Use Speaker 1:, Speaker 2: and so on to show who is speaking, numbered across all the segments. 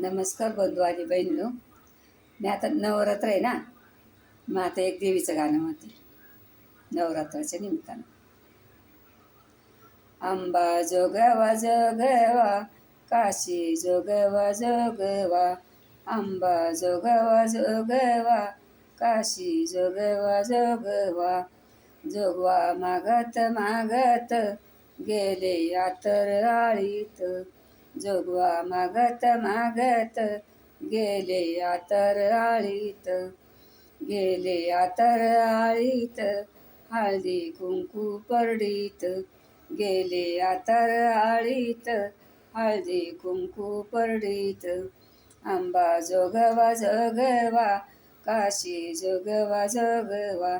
Speaker 1: नमस्कार बंधू आणि बहिणीनो. मी आता नवरात्र आहे ना, मग आता एक देवीचं गाणं म्हणते नवरात्राच्या निमित्तानं. अंबा जोगवा जोगवा, काशी जोगवा जोगवा. अंबा जोगवा जोगवा, काशी जोगवा जोगवा. जोगवा मागत मागत गेले आतर आळीत. जोगवा मागत मागत गेले आतर आळीत. गेले आतर आळीत, हळदी कुंकू परडीत. गेले आतर आळीत, हळदी कुंकू परडीत. अंबा जोगवा जोगवा, काशी जोगवा जोगवा.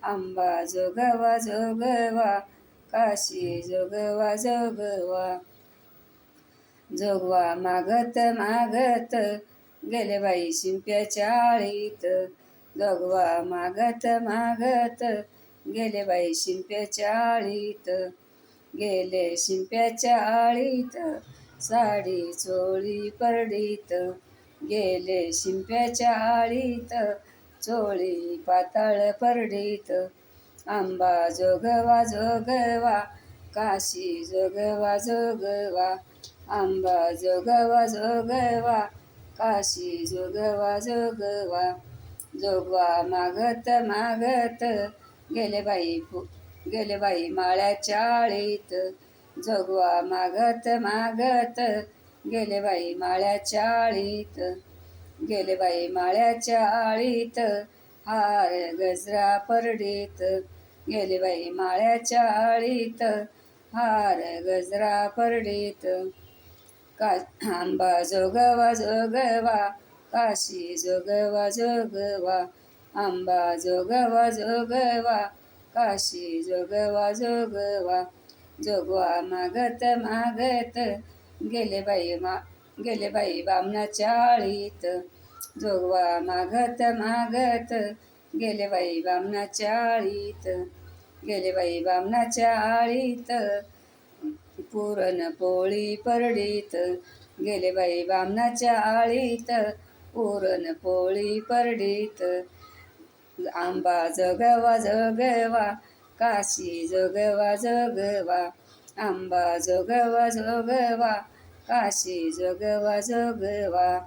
Speaker 1: अंबा जोगवा जोगवा, काशी जोगवा जोगवा. जोगवा मागत मागत गेले बाई शिंप्याच्या आळीत. जोगवा मागत मागत गेले बाई शिंप्याच्या आळीत. गेले शिंप्याच्या आळीत, साडी चोळी परडीत. गेले शिंप्याच्या आळीत, चोळी पाताळ परडीत. अंबा जोगवा जोगवा, काशी जोगवा जोगवा. अंबा जोगवा जोगवा, काशी जोगवा जोगवा. जोगवा मागत मागत गेले बाई माळ्याच्या आळीत. जोगवा मागत मागत गेले बाई माळ्याच्या आळीत. गेले बाई माळ्याच्या आळीत, हार गजरा परडीत. गेले बाई माळ्याच्या आळीत, हार गजरा परडीत. अंबा जोगवा जोगवा, काशी जोगवा जोगवा. अंबा जोगवा जोगवा, काशी जोगवा जोगवा. जोगवा मागत मागत गेले बाई बामणाच्या आळीत. जोगवा मागत मागत गेले बाई बामणाच्या आळीत. गेले बाई बामणाच्या आळीत, पुरणपोळी परडीत. गेले बाई बामणाच्या आळीत, पुरणपोळी परडीत. अंबा जोगवा जोगवा, काशी जोगवा जोगवा. अंबा जोगवा जोगवा, काशी जोगवा जोगवा.